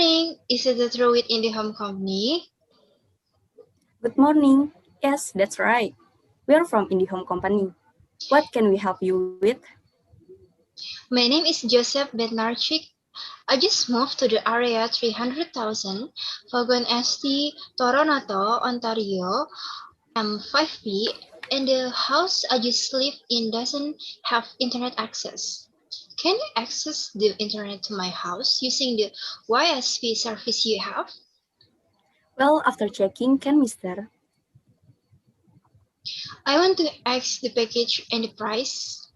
morning. Is it the true with IndiHome Company? Good morning. Yes, that's right. We are from IndiHome Company. What can we help you with? My name is Joseph Bednarchik. I just moved to the area 300,000, Vaughan ST, Toronto, Ontario. I'm 5B, and the house I just live in doesn't have internet access. Can you access the internet to my house using the YSP service you have? Well, after checking, can Mr. I want to ask the package and the price.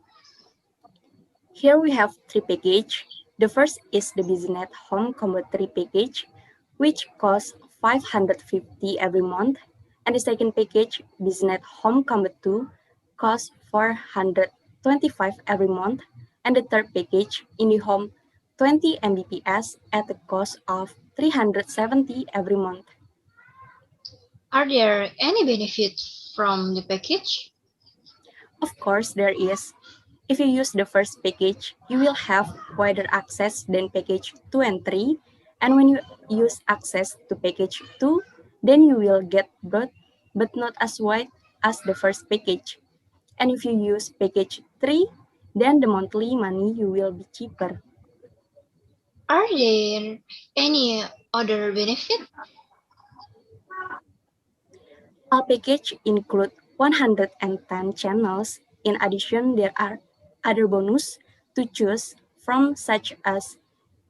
Here we have three packages. The first is the Business Home Combo 3 package, which costs 550 every month. And the second package, Business Home Combo 2, costs 425 every month. And the third package, IndiHome 20 Mbps at the cost of 370 every month. Are there any benefits from the package? Of course, there is. If you use the first package, you will have wider access than package 2 and 3. And when you use access to package 2, then you will get broad, but not as wide as the first package. And if you use package 3, then the monthly money you will be cheaper. Are there any other benefit? All package include 110 channels. In addition, there are other bonus to choose from such as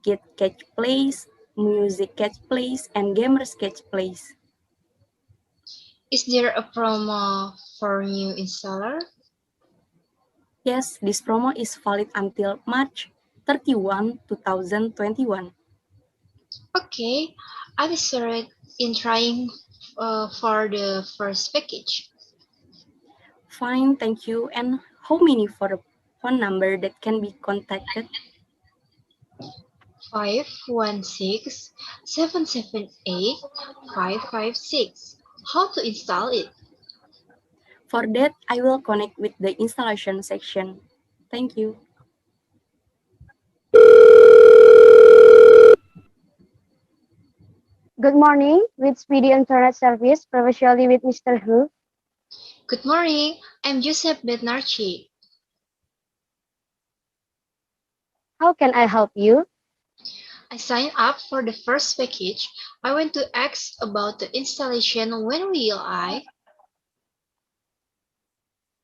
Kid Catch Plays, Music Catch Plays, and Gamers Catch Plays. Is there a promo for new installer? Yes, this promo is valid until March 31, 2021. Okay, I was interested in trying for the first package. Fine, thank you. And how many for the phone number that can be contacted? 516-778-556. How to install it? For that, I will connect with the installation section. Thank you. Good morning, with Speedy Internet Service, professionally with Mr. Hu. Good morning, I'm Joseph Bednarchi. How can I help you? I signed up for the first package. I want to ask about the installation. When will I?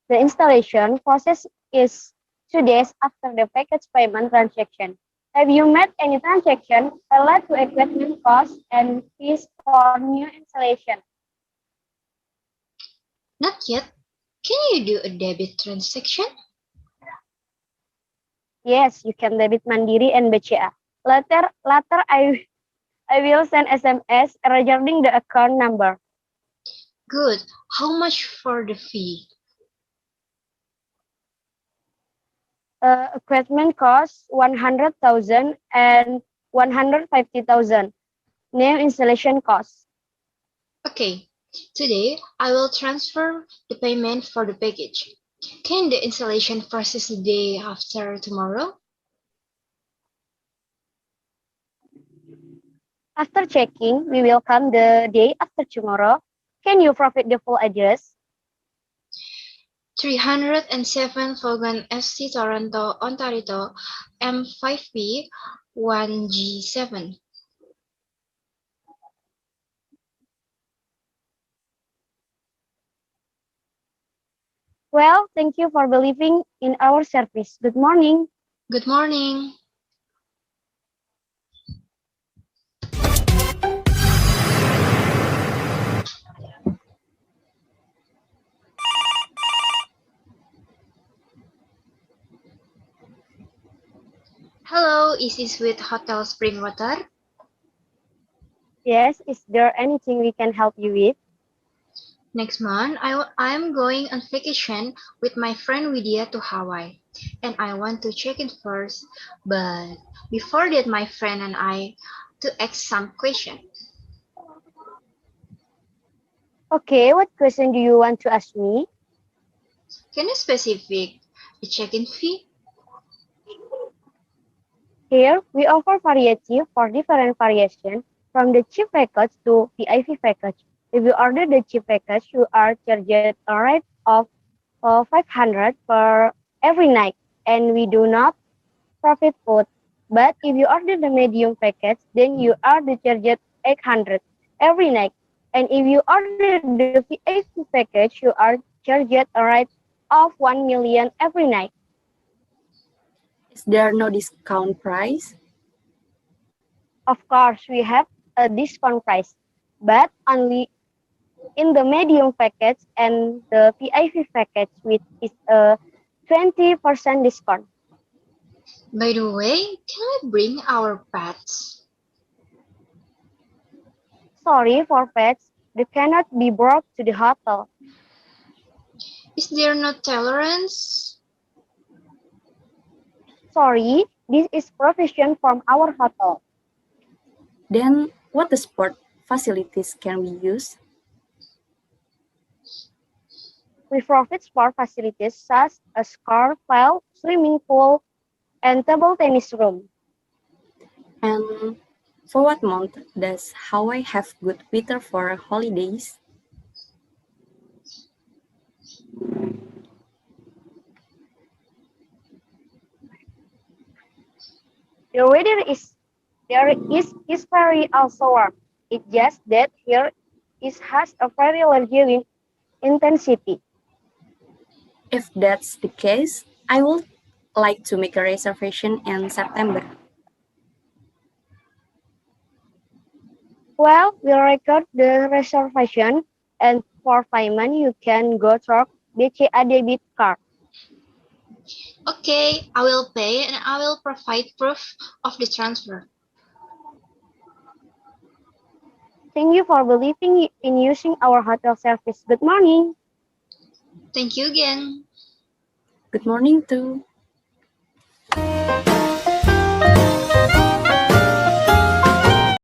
The installation process is 2 days after the package payment transaction. Have you made any transaction related to equipment costs and fees for new installation? Not yet. Can you do a debit transaction? Yes, you can debit Mandiri and BCA. Later I will send SMS regarding the account number. Good. How much for the fee? Equipment costs 100,000 and 150,000. New installation costs. Okay. Today, I will transfer the payment for the package. Can the installation process the day after tomorrow? After checking, we will come the day after tomorrow. Can you provide the full address? 307 Vaughan ST Toronto, Ontario, M5B 1G7. Well, thank you for believing in our service. Good morning. Good morning. Hello, is this with Hotel Springwater? Yes, is there anything we can help you with? Next month, I'm going on vacation with my friend WIDYA to Hawaii, and I want to check in first. But before that, my friend and I to ask some question. Okay, what question do you want to ask me? Can you specific the check-in fee? Here, we offer variety for different variations from the cheap package to VIP package. If you order the cheap package, you are charged a rate of 500 per every night, and we do not profit food. But if you order the medium package, then you are charged 800 every night. And if you order the VIP package, you are charged a rate of 1 million every night. Is there no discount price? Of course, we have a discount price, but only in the medium package and the VIP package, which is a 20% discount. By the way, can we bring our pets? Sorry for pets, they cannot be brought to the hotel. Is there no tolerance? Sorry, this is provision from our hotel. Then what the sport facilities can we use? We provide sport facilities such as car pool, swimming pool, and table tennis room. And for what month does Hawaii have good weather for holidays? The weather is very also warm. It's just that here it has a very large intensity. If that's the case, I would like to make a reservation in September. Well, we'll record the reservation, and for payment, you can go through BCA debit card. Okay, I will pay and I will provide proof of the transfer. Thank you for believing in using our hotel service. Good morning. Thank you again. Good morning too.